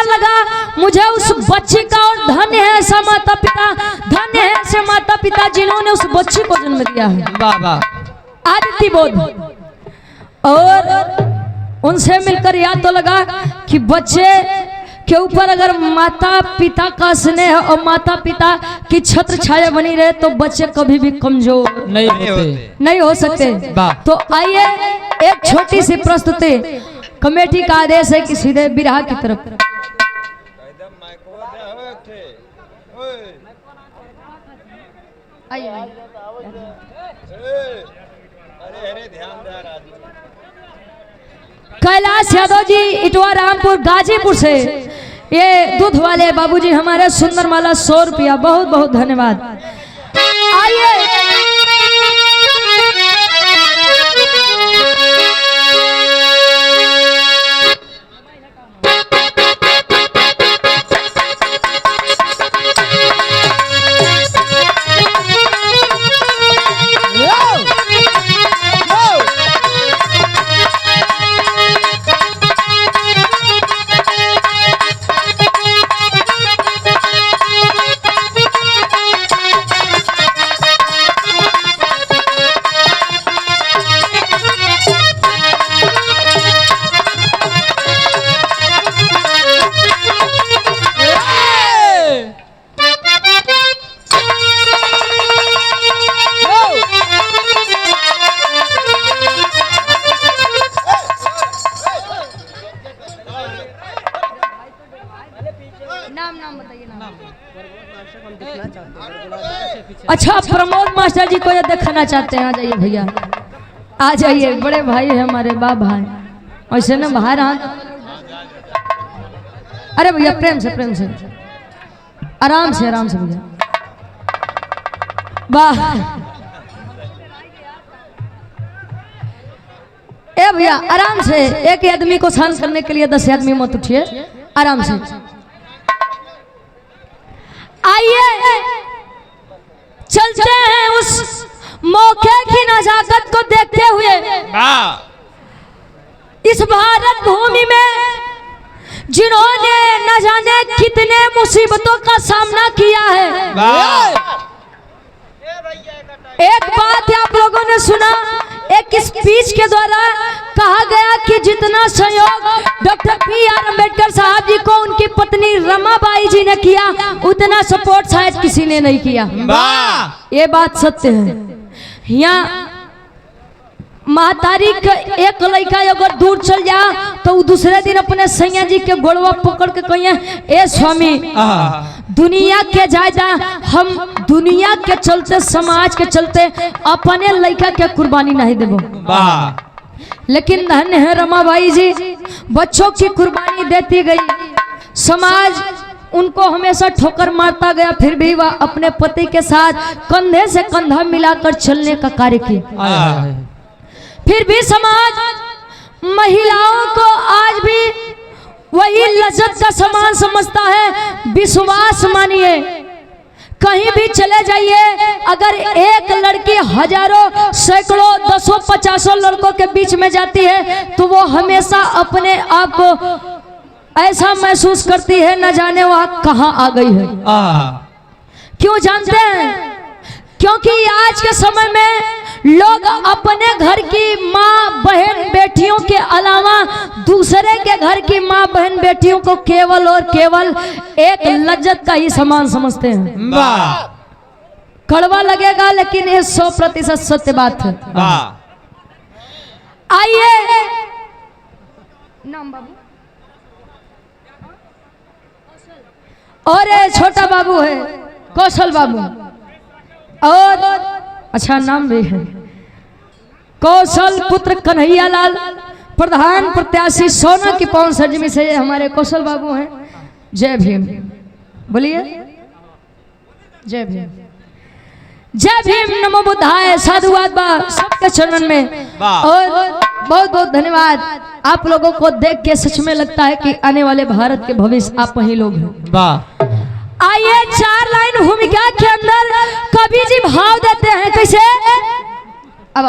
लगा मुझे उस बच्ची का, और धन्य है ऐसा माता पिता, धन्य है ऐसे माता पिता जिन्होंने उस बच्ची को जन्म दिया है। वाह वाह। आदित्य बोध। और उनसे मिलकर याद तो लगा कि बच्चे के ऊपर अगर माता पिता का स्नेह और माता पिता की छत्र छाया बनी रहे तो बच्चे कभी भी कमजोर नहीं हो सकते। तो आइए एक छोटी सी प्रस्तुति, कमेटी का आदेश है कि सीधे बिरहा की तरफ। कैलाश यादव जी इटवा रामपुर गाजीपुर से ये दूध वाले बाबूजी हमारे सुंदर माला 100 रुपया, बहुत बहुत धन्यवाद। आइए अच्छा, प्रमोद मास्टर जी को ये देखना चाहते हैं, आ जाइए भैया, आ जाइए, बड़े भाई है हमारे, बाप भाई ऐसे ना बाहर हाथ। अरे भैया प्रेम से आराम से भैया, वाह। ए भैया आराम से, एक आदमी को शांत करने के लिए 10 आदमी मत उठिए, आराम से आइए। चलते हैं उस मौके की नजाकत को देखते हुए इस भारत भूमि में जिन्होंने न जाने कितने मुसीबतों का सामना किया है। एक बात आप लोगों ने सुना, एक स्पीच के द्वारा कहा गया कि जितना सहयोग डॉक्टर बी.आर. अम्बेडकर साहब जी को उनकी पत्नी रमाबाई जी ने किया उतना सपोर्ट शायद किसी ने नहीं किया। ये बात सत्य है। यहाँ महतारी का एक लड़का अगर दूर चल जा तो दूसरे दिन अपने सैया जी के गोड़वा पकड़ के कहिए, ए स्वामी दुनिया के जायदा हम दुनिया के चलते, समाज के चलते अपने लड़का के कुर्बानी नहीं देबो। लेकिन धन्य है रमाबाई जी, बच्चों की कुर्बानी देती गई, समाज उनको हमेशा ठोकर मारता गया, फिर भी वह अपने पति के साथ कंधे से कंधा मिलाकर चलने का कार्य किया। फिर भी समाज महिलाओं को आज भी वही लज्जत का सामान समझता है। विश्वास मानिए, कहीं भी चले जाइए, अगर एक लड़की हजारों सैकड़ों 100-50 लड़कों के बीच में जाती है तो वो हमेशा अपने आप को ऐसा महसूस करती है न जाने वह कहाँ आ गई है। क्यों जानते हैं? क्योंकि आज के समय में लोग अपने घर की माँ बहन बेटियों के अलावा दूसरे के घर की माँ बहन बेटियों को केवल और केवल एक लज्जत का ही सामान समझते हैं। कड़वा लगेगा लेकिन ये 100% सत्य बात है। आइए नाम बाबू, और छोटा बाबू है कौशल बाबू, और अच्छा नाम भी है कौशल पुत्र कन्हैया लाल, प्रधान प्रत्याशी सोना की पवन सरजमी से हमारे कौशल बाबू हैं। जय भीम, बोलिए जय भीम, जय भीम, नमो बुद्धाय, साधुवाद बा सबके चरणन में। और बहुत बहुत धन्यवाद। आप लोगों को देख के सच में लगता है कि आने वाले भारत के भविष्य आप ही लोग हैं। आइए 4 लाइन भूमिका के अंदर कवि जी भाव देते हैं, कैसे? अब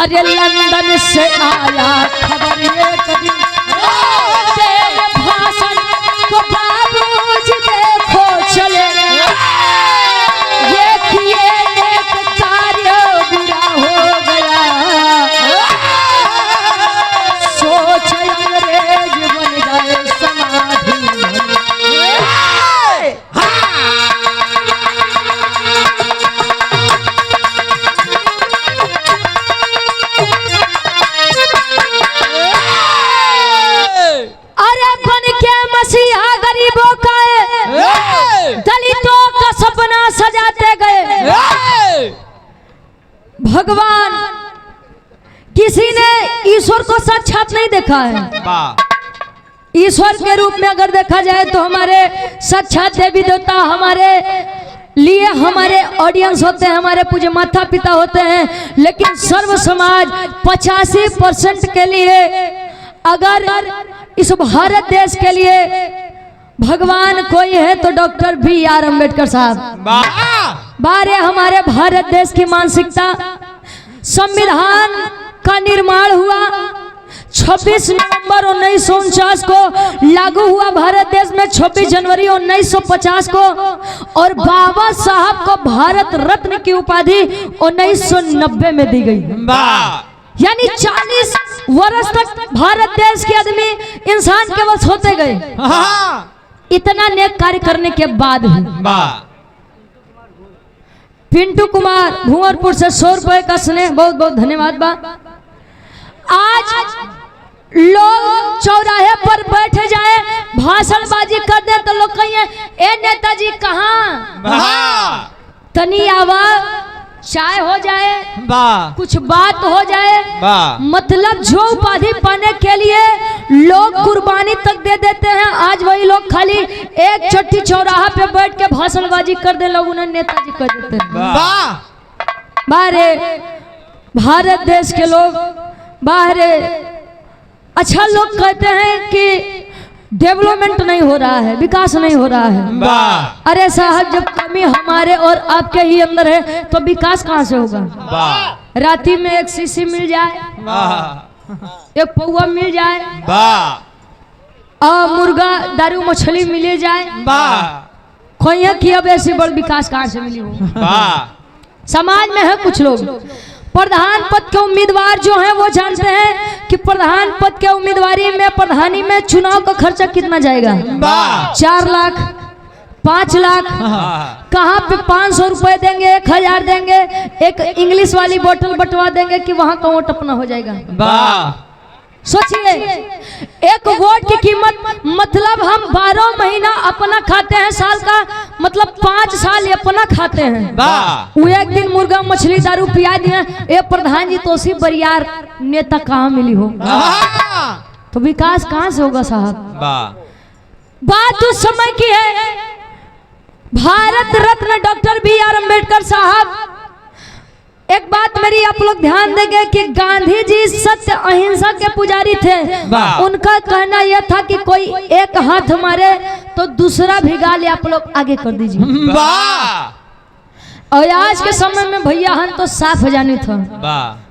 अरे लंदन से आया खबर एक दिन तेरे भाषण को बाबूजी देखो चले, ये किए एक कार्य बुरा हो गया, सोच अंग्रेज बन गए समाधि। अरे बन के मसीहा गरीबों का दलितों का सपना सजाते गए। भगवान किसी ने ईश्वर को साक्षात नहीं देखा है। ईश्वर के रूप में अगर देखा जाए तो हमारे साक्षात देवी देवता हमारे लिए हमारे ऑडियंस होते हैं, हमारे पूज्य माता पिता होते हैं। लेकिन सर्व समाज 85% के लिए अगर इस भारत देश के लिए भगवान कोई है तो डॉक्टर BR अम्बेडकर साहब। बारे हमारे भारत देश की मानसिकता, संविधान का निर्माण हुआ 26 नवंबर 1949 को, लागू हुआ भारत देश में 26 जनवरी 1950 को, और बाबा साहब को भारत रत्न की उपाधि 1990 में दी गई। यानी 40 वर्ष तक भारत देश के आदमी इंसान के वश होते गए, इतना नेक कार्य करने के बाद भी। पिंटू कुमार भुवरपुर से 100 रुपए का स्नेह, बहुत बहुत धन्यवाद बा। आज लोग चौराहे पर बैठ जाए भाषणबाजी कर दे तो लोग कहिए ए नेताजी कहाँ, तनी आवा चाय हो जाए, कुछ बात हो जाए, मतलब जो उपाधि पाने के लिए लोग कुर्बानी तक दे देते हैं, आज वही लोग खाली एक चट्टी चौराहा पे बैठ के भाषणबाजी कर दे, लोग उन्हें नेताजी कर देते हैं। बाहरे भारत देश के लोग बाहरे अच्छा लोग कहते हैं कि डेवलपमेंट नहीं हो रहा है, विकास नहीं हो रहा है। अरे साहब, जब कमी हमारे और आपके ही अंदर है तो विकास कहाँ से होगा? राती में एक शीशी मिल जाए, एक पौवा मिल जाए, मुर्गा दारू मछली मिले जाए, खोइया की अब ऐसी बड़ विकास कहाँ से मिली हो? समाज में है कुछ लोग प्रधान पद के उम्मीदवार जो हैं वो जानते हैं कि प्रधान पद के उम्मीदवारी में प्रधानी में चुनाव का खर्चा कितना जाएगा। 4 लाख 5 लाख, कहाँ पे 500 रुपए देंगे, 1000 देंगे, एक इंग्लिश वाली बोतल बंटवा देंगे कि वहां का वोट अपना हो जाएगा। सोचिए, एक वोट की कीमत, मतलब हम 12 महीना अपना खाते हैं, साल का मतलब 5 साल अपना खाते हैं। वो एक दिन मुर्गा मछली दारू पिया दिए, ये प्रधान जी तो उसी बरियार नेता कहाँ मिली हो? तो विकास कहाँ से होगा साहब? बात उस समय की है, भारत रत्न डॉक्टर BR अम्बेडकर साहब। एक बात मेरी आप लोग ध्यान देंगे कि गांधी जी सत्य अहिंसा के पुजारी थे। उनका कहना यह था कि कोई एक हाथ मारे तो दूसरा भिगा ले, आप लोग आगे कर दीजिए। और आज के समय में भैया हम तो साफ जानी था,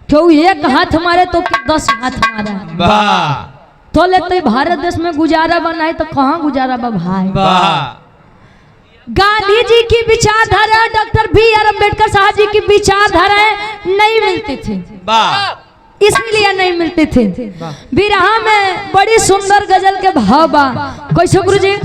क्यों एक हाथ मारे तो 10 हाथ मारा तो लेते भारत देश में गुजारा बनाए तो कहाँ गुजारा बा भाई? गांधी जी की विचारधारा, डॉक्टर BR अम्बेडकर साहब जी की विचारधाराएं नहीं मिलती थी, इसलिए नहीं मिलती थी। बिरहा में बड़ी सुंदर गजल के भाव बा, कैसे गुरुजी?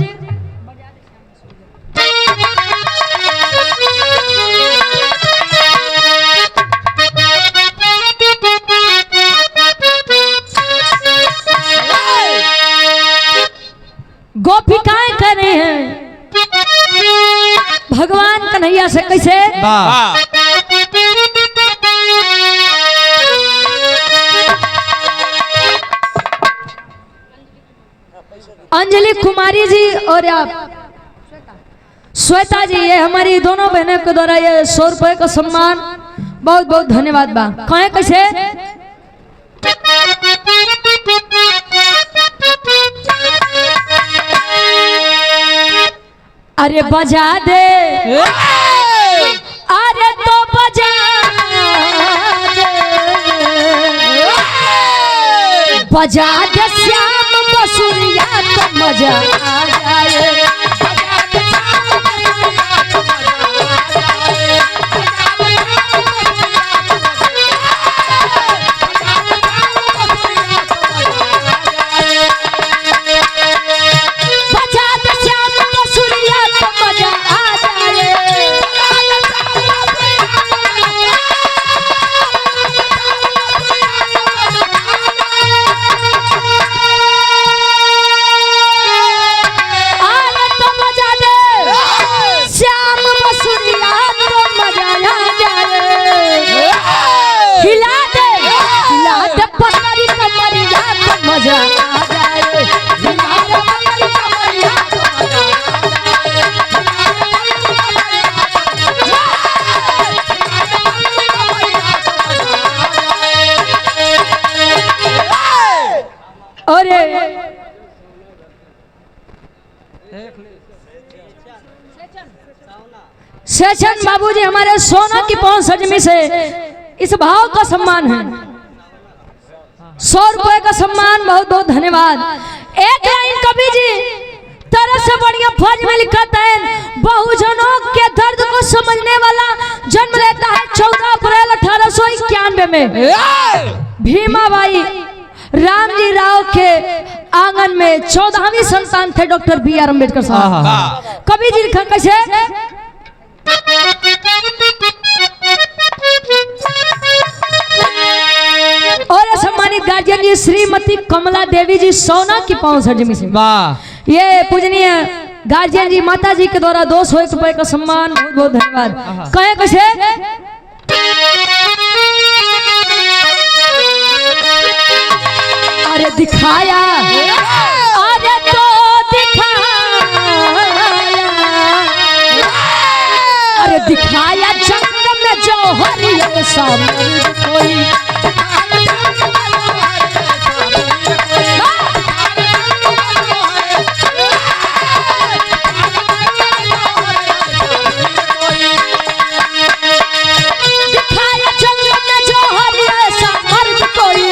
गोपिकाएं कर रहे हैं भगवान कन्हैया से, कैसे? अंजलि कुमारी जी और श्वेता जी, ये हमारी दोनों बहनों के द्वारा ये 100 रुपए का सम्मान, बहुत बहुत धन्यवाद बा। कहें कैसे? अरे बजा दे, अरे तो बजा दे, बजा दे श्याम बसुरिया तो मजा आ जाए। सेशन बाबूजी हमारे सोना की पहुंच सजमी से इस भाव का सम्मान है। 100 रुपए का सम्मान, बहुत बहुत धन्यवाद। एक लाइन कवि जी तरह से बढ़िया फर्ज में लिखता है, बहुजनों के दर्द को समझने वाला जन्म लेता है 14 अप्रैल 1891 में। भीमाबाई रामजी राव के आंगन में 14वीं संतान थे डॉक्टर बी.आर. अम्बेडकर साहब। कवि जी लिखा कैसे, और सम्मानित गार्जियन जी श्रीमती कमला देवी जी सोना की पाँव सजमी से। ये पूजनीय गार्जियन जी माता जी के द्वारा 201 रुपए का सम्मान, बहुत बहुत धन्यवाद। कहे कैसे, अरे दिखाया, अरे तो दिखाया जंग में जौहरिया सामने कोई। दिखाया जंग में जौहरिया सामने कोई।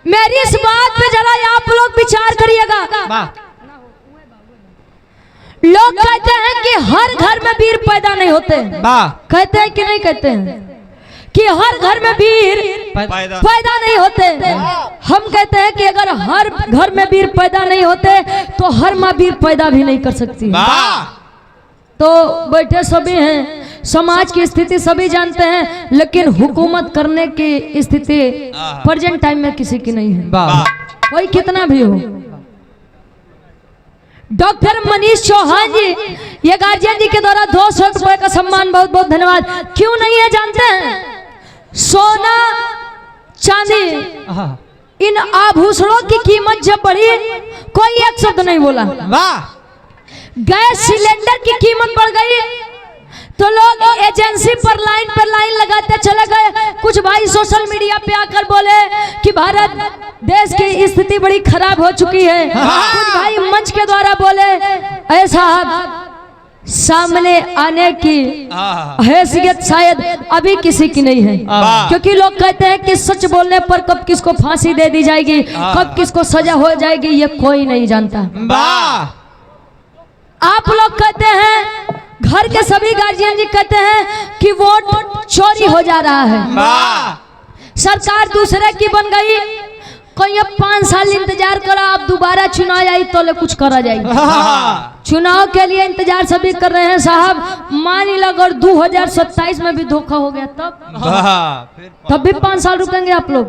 मेरी इस बात पे जरा आप लोग विचार करिएगा। लोग कहते हैं कि हर घर में वीर पैदा नहीं होते, कहते हैं कि नहीं कहते हैं कि हर घर में वीर पैदा नहीं होते। हम कहते हैं कि अगर हर घर में वीर पैदा नहीं होते तो हर माँ वीर पैदा भी नहीं कर सकती। तो बैठे सभी हैं, समाज की स्थिति सभी जानते हैं, लेकिन हुकूमत करने की स्थिति प्रेजेंट टाइम में किसी की नहीं है, कोई कितना भी हो। डॉक्टर मनीष चौहान जी, ये गार्जियन जी के द्वारा 200 रुपए का सम्मान, बहुत बहुत धन्यवाद। क्यों नहीं है जानते हैं, सोना चांदी इन आभूषणों की कीमत जब बढ़ी कोई एक शब्द नहीं बोला। गैस सिलेंडर की कीमत बढ़ गई तो लोग एजेंसी पर लाइन लगाते चले गए। कुछ भाई सोशल मीडिया पे आकर बोले कि भारत देश की स्थिति बड़ी खराब हो चुकी है। कुछ भाई मंच के द्वारा बोले, ऐसा सामने आने की हैसियत शायद अभी किसी की नहीं है, क्योंकि लोग कहते हैं कि सच बोलने पर कब किसको फांसी दे दी जाएगी, कब किसको सजा हो जाएगी, ये कोई नहीं जानता। आप लोग कहते हैं, घर के सभी गार्जियन जी कहते हैं कि वोट चोरी हो जा रहा है, सरकार दूसरे की बन गई, कोई अब 5 साल इंतजार करा, अब दोबारा चुनाव आई तो ले कुछ करा जाएगी। चुनाव के लिए इंतजार सभी कर रहे हैं साहब। मान लो अगर 2027 में भी धोखा हो गया तब भी 5 साल रुकेंगे आप लोग,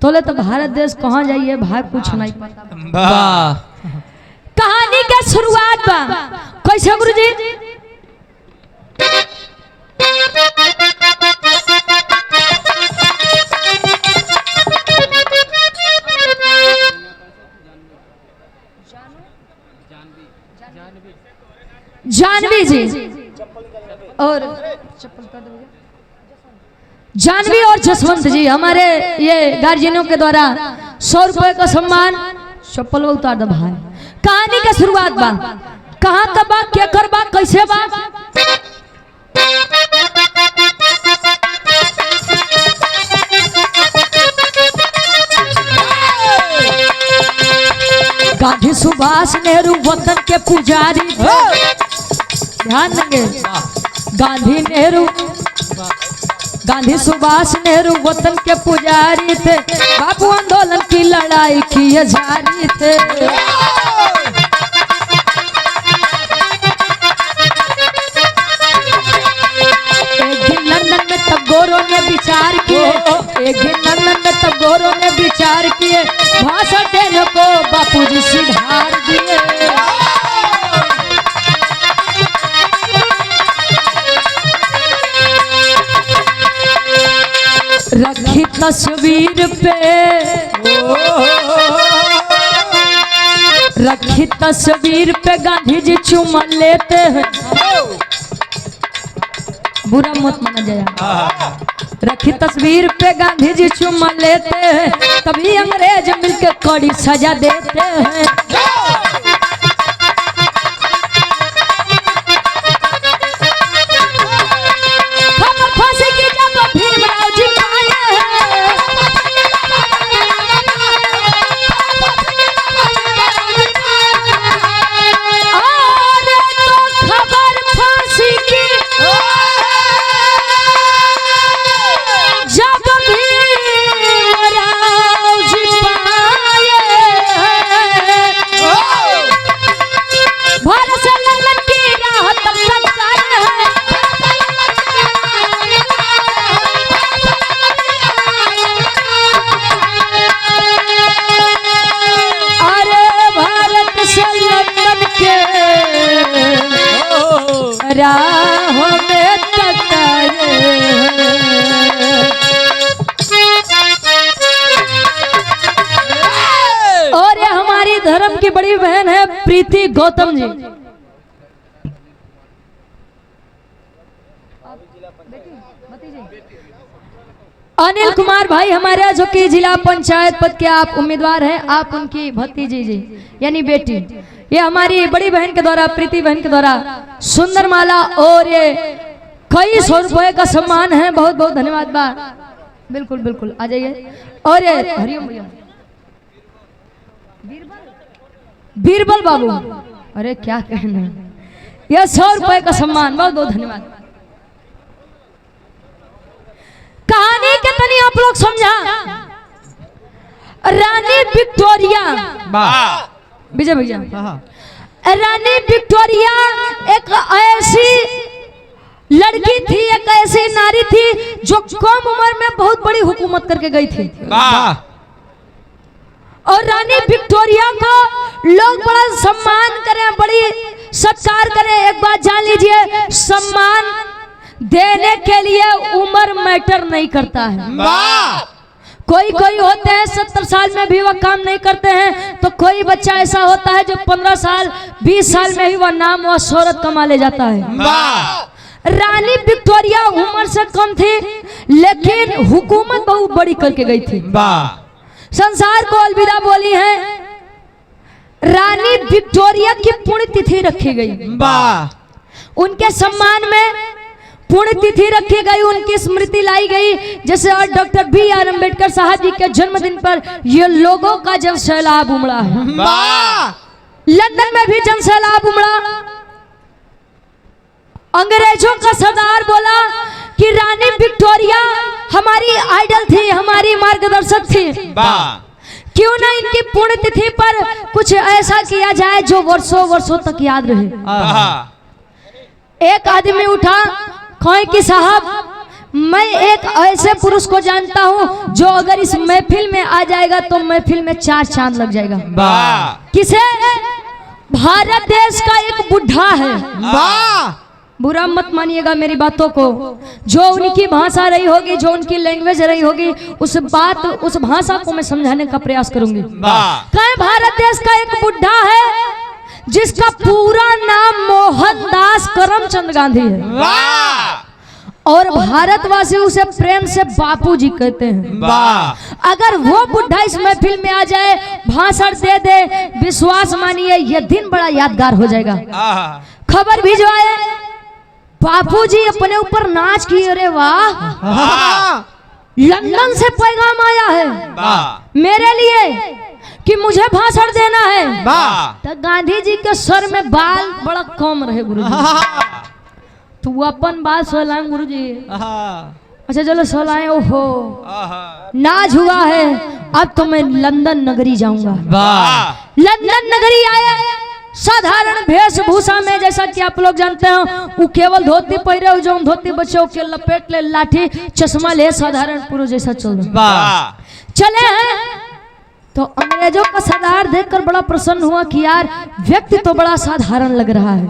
तो ले तो भारत देश कहाँ जाइए भाई, कुछ नहीं पता। कहानी के शुरुआत बा कैसे गुरुजी, जानवी जी और जानवी और जसवंत जी हमारे ये गार्जियनों के द्वारा 100 रुपए का सम्मान। चप्पल उतार दो भाई। कहानी का शुरुआत बा, कहाँ का बा, क्या कर बा, कैसे बा। गांधी सुभाष नेहरू वतन के पुजारी थे। ध्यान देंगे, गांधी सुभाष नेहरू वतन के पुजारी थे। बापू आंदोलन की लड़ाई की जारी थे। एक दिन लंदन में टैगोरों ने विचार किए, एक दिन लंदन में टैगोरों ने विचार किए, भाषण देने को बापू जी सुधार दिए। रखी तस्वीर पे, रखी तस्वीर पे गांधी जी चुमा लेते हैं। बुरा मत माना जाए। रखी तस्वीर पे गांधी जी चुमा लेते हैं, तभी अंग्रेज मिलकर कड़ी सजा देते हैं। और ये हमारी धर्म की बड़ी बहन है प्रीति गौतम जी। अनिल कुमार भाई हमारे जो कि जिला पंचायत पद के आप उम्मीदवार हैं, आप उनकी भतीजी जी यानी बेटी। ये हमारी बड़ी बहन के द्वारा, प्रीति बहन के द्वारा सुंदर माला और ये कई 100 रुपए का सम्मान है। बहुत बहुत धन्यवाद बा। बिल्कुल बिल्कुल आ जाइए। और ये हरिओम भैया, बीरबल बाबू, अरे क्या कहना, यह 100 रुपए का सम्मान। बहुत बहुत धन्यवाद। कहानी के तनी आप लोग समझा। रानी विक्टोरिया, विजय भैया, रानी विक्टोरिया एक ऐसी लड़की थी, एक ऐसी नारी थी जो कम उम्र में बहुत बड़ी हुकूमत करके गई थी। और रानी विक्टोरिया को लोग बड़ा सम्मान करें, बड़ी सत्कार करें। एक बात जान लीजिए, सम्मान देने के लिए उम्र मैटर नहीं करता है। कोई कोई होते हैं 70 साल में भी वह काम नहीं करते हैं, तो कोई बच्चा ऐसा होता है जो 15 साल 20 साल में ही वह नाम व शोहरत कमा ले जाता है। रानी विक्टोरिया उम्र से कम थी लेकिन हुकूमत बहुत बड़ी करके गई थी। संसार को अलविदा बोली है। रानी विक्टोरिया की पुण्यतिथि रखी गई, उनके सम्मान में पुण्यतिथि रखी गई, उनकी स्मृति लाई गई। जैसे और डॉक्टर B.R. अम्बेडकर साहब जी के जन्मदिन पर ये लोगों का जन सैलाब उमड़ा है। लंदन में भी जन सैलाब उमड़ा। अंग्रेजों का सरदार बोला कि रानी विक्टोरिया हमारी आइडल थी, हमारी मार्गदर्शक थी, क्यों ना इनकी पुण्यतिथि पर कुछ ऐसा किया जाए जो वर्षों वर्षों तक याद रहे। एक आदमी उठा, कहे कि साहब मैं एक ऐसे पुरुष को जानता हूं जो अगर इस महफिल में आ जाएगा तो महफिल में 4 चांद लग जाएगा। किसे? भारत देश का एक बुढ़ा है। बुरा मत मानिएगा मेरी बातों को। जो उनकी भाषा रही होगी, जो उनकी लैंग्वेज रही होगी, उस भाषा को मैं समझाने का प्रयास करूंगी। कहे भारत देश का एक बुढ़ा है जिसका पूरा नाम मोहनदास दास करमचंद गांधी है वाह और भारतवासी उसे प्रेम से बापूजी कहते हैं। वाह अगर वो बुढ़ा इस महफिल में आ जाए, भाषण दे दे, विश्वास मानिए यह दिन बड़ा यादगार हो जाएगा। खबर भिजवाए, बापूजी अपने ऊपर नाच किए। अरे वाह, लंदन से पैगाम आया है मेरे लिए कि मुझे भाषण देना है। तो गांधी जी के सर में बाल बड़ा कम रहे गुरु जी, तो वो अपन बात सोलाएं गुरु जी। अच्छा चलो सोलाएं। ओहो, नाच हुआ है, अब तो मैं लंदन नगरी जाऊंगा। लंदन नगरी आया साधारण वेशभूषा में, जैसा कि आप लोग जानते हो, वो केवल धोती पहरे हो, जो धोती बच्चों के लपेट ले, लाठी चश्मा ले, साधारण पुरुष जैसा चल चले हैं। तो अंग्रेजों का सरदार देखकर बड़ा प्रसन्न हुआ कि यार व्यक्ति तो बड़ा साधारण लग रहा है।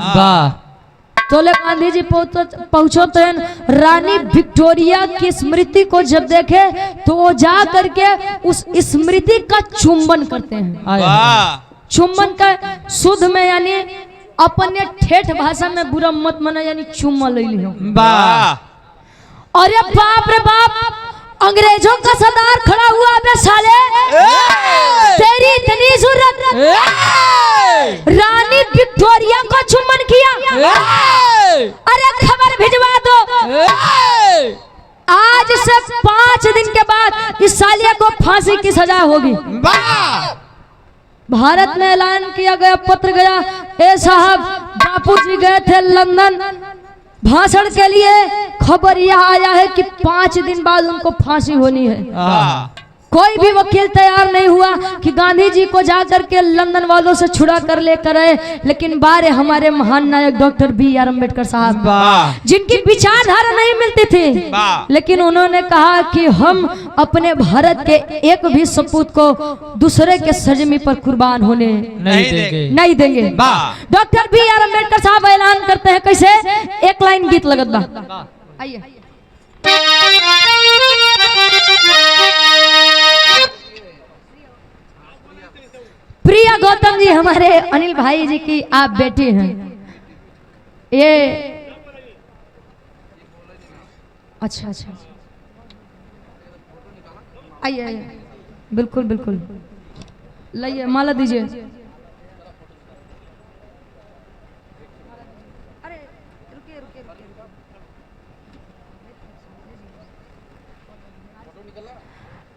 तो गांधी जी पहुंचो तो रानी विक्टोरिया की स्मृति को जब देखे तो वो जा करके उस स्मृति का चुंबन करते हैं। चुंबन का शुद्ध में यानी अपने ठेठ भाषा में बुरा मत मना, यानी चुम्मा ले लियो। अरे बाप रे बाप, अंग्रेजों का सरदार खड़ा हुआ, अबे साले तेरी इतनी जरूरत, रानी विक्टोरिया को चुम्बन किया। अरे खबर भिजवा दो, आज से 5 दिन के बाद इस सालिया को फांसी की सजा होगी। भारत में ऐलान किया गया, पत्र गया, ए साहब बापूजी गए थे लंदन भाषण के लिए, खबर यह आया है कि 5 दिन बाद उनको फांसी होनी है। कोई भी वकील तैयार नहीं हुआ कि गांधी जी को जाकर के लंदन वालों से छुड़ा कर लेकर आए, लेकिन बारे हमारे महान नायक डॉक्टर बी.आर. अम्बेडकर साहब, जिनकी विचारधारा नहीं मिलती थी, लेकिन उन्होंने कहा कि हम अपने भारत के एक भी सपूत को दूसरे के सरजमी पर कुर्बान होने नहीं देंगे। Doctor B R. अम्बेडकर साहब ऐलान करते हैं, कैसे? एक लाइन गीत लगत बा, आइए। प्रिया गौतम जी, हमारे अनिल भाई जी की आप बेटी हैं। ये अच्छा अच्छा, आइए, बिल्कुल बिल्कुल, लाइए माला दीजिए।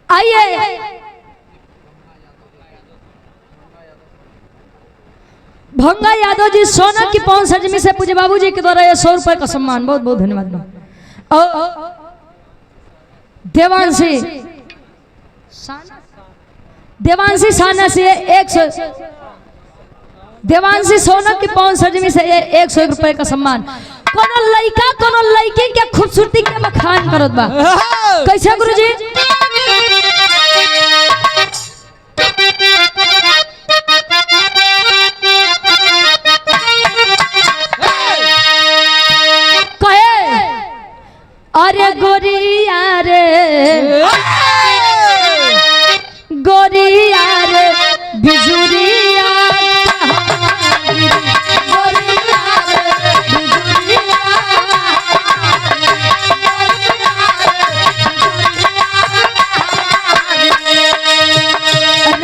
आइए, भंगा यादव जी सोना की पौन सरजमी से पूज्य बाबूजी के द्वारा ये 100 रुपए का सम्मान, बहुत बहुत धन्यवाद। और देवांशी साना से 100, देवांशी सोना की पौन सरजमी से 101 रुपए का सम्मान। कोनो लड़का कोनो लड़की के खूबसूरती के बखान करत बा, कैसे गुरुजी? अरे गोरिया रे, गोरिया रे बिजुरिया, गोरिया रे बिजुरिया,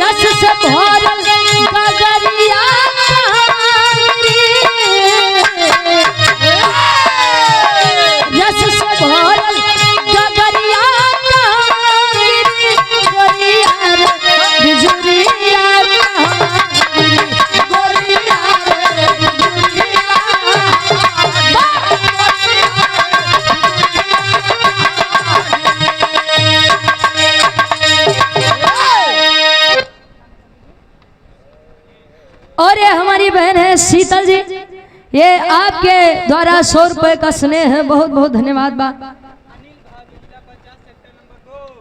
रस से भरल गगरिया, रस से भरल गगरिया, गोरिया रे बिजुरिया, गोरिया रे बिजुरिया। और ये हमारी बहन है शीतल जी, ये आपके द्वारा 100 रुपए का स्नेह है, बहुत बहुत धन्यवाद बा।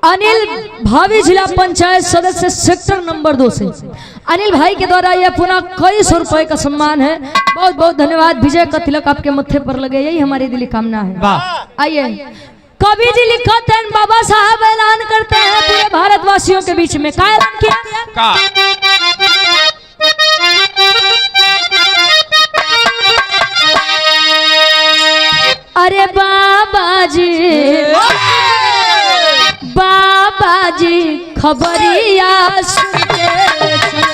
अनिल भावी जिला पंचायत सदस्य सेक्टर नंबर 2 से अनिल भाई के द्वारा यह पुनः कई 100 रुपए का सम्मान है, बहुत बहुत धन्यवाद। विजय का तिलक आपके मत्थे पर लगे, यही हमारी दिली कामना है। आइए, कवि जी लिखते हैं, बाबा साहब ऐलान करते हैं पूरे भारतवासियों के बीच में, क्या ऐलान किया? अरे बाबा जी खबरिया सुन के चले।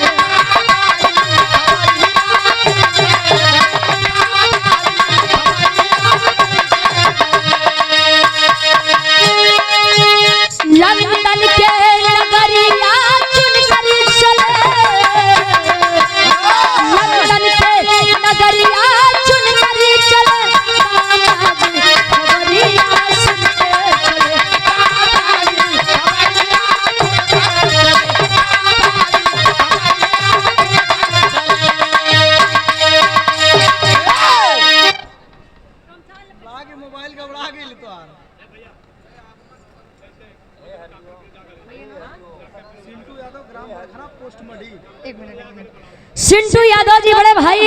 लंदन के नगरिया चुन कर चले, लंदन के नगरिया चुन कर चले, खबरिया सुन के चले। मोबाइल का उड़ा गेल तो सिंटू यादव ग्राम बड़खरा पोस्ट मढ़ी। एक मिनट। सिंटू यादव जी बड़े भाई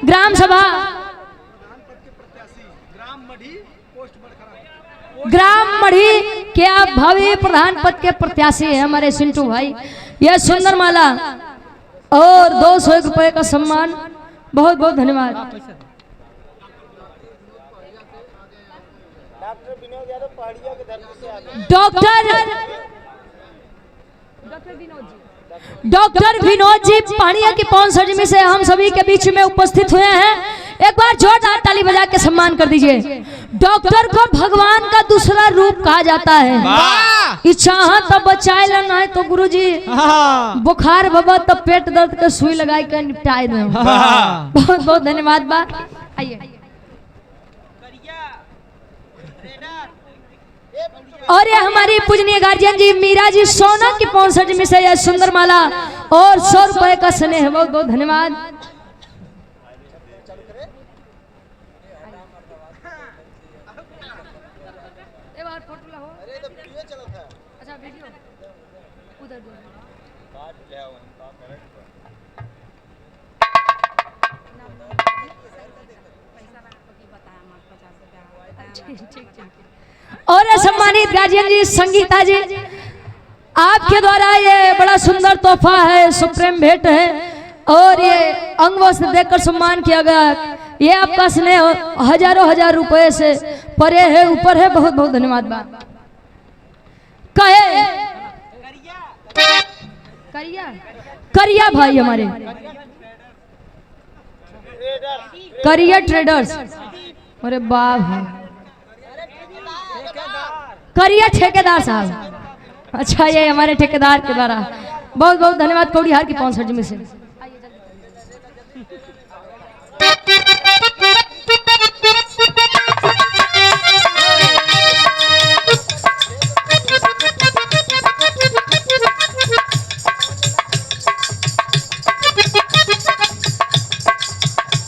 ग्राम सभा प्रधान पद के प्रत्याशी ग्राम मढ़ी पोस्ट बड़खरा। ग्राम मढ़ी के आप भावी प्रधान पद के प्रत्याशी हैं हमारे सिंटू भाई। यह सुंदर माला और 201 रुपए का सम्मान। बहुत बहुत धन्यवाद। डॉक्टर विनोद जी पानिया की पवन सजमी से हम सभी के बीच में उपस्थित हुए हैं। एक बार जोरदार ताली बजा के सम्मान कर दीजिए। डॉक्टर को भगवान का दूसरा रूप कहा जाता है। इच्छा तो बचाए लेना है तो गुरुजी बुखार बाबा तो पेट दर्द का सुई लगाई कर निपटाए दे। बहुत बहुत धन्यवाद बा। आइए और ये हमारी पूजनीय गार्जियन जी मीरा जी सोना की पवन सजमी से यह सुंदर माला और 100 रुपए का स्नेह। बहुत बहुत धन्यवाद। और सम्मानित गार्जियन जी संगीता जी आपके द्वारा ये बड़ा सुंदर तोहफा है, सुप्रीम भेंट है और ये अंग वस्त्र देकर सम्मान किया गया। ये आपका स्नेह हजारों हजार रुपए से परे है, ऊपर है। बहुत बहुत धन्यवाद। बात कहे करिया भाई हमारे करिया ट्रेडर्स। अरे बाप करिया ठेकेदार साहब। अच्छा ये हमारे ठेकेदार के द्वारा बहुत बहुत धन्यवाद। कौड़ीहार की 500 जमी से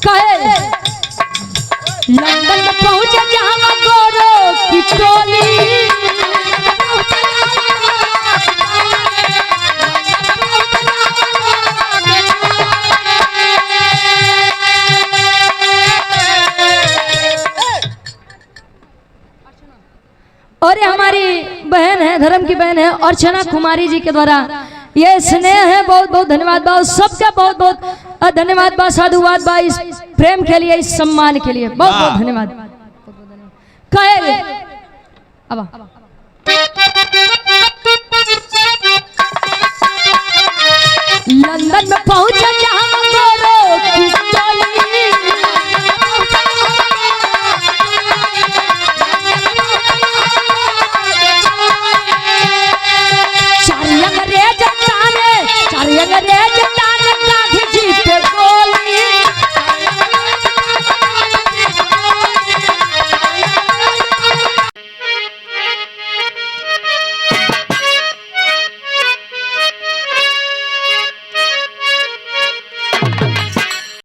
कहे लंदन पहुंचे जहां गोरो की टोली। और ये हमारी बहन है, धर्म की बहन है अर्चना कुमारी जी के द्वारा ये स्नेह है। बहुत बहुत धन्यवाद बा। सबका बहुत बहुत धन्यवाद बा, साधुवाद बा इस प्रेम के लिए, इस सम्मान के लिए। बहुत बहुत धन्यवाद। कहे अब लंदन में पहुंचा जहां गोरो की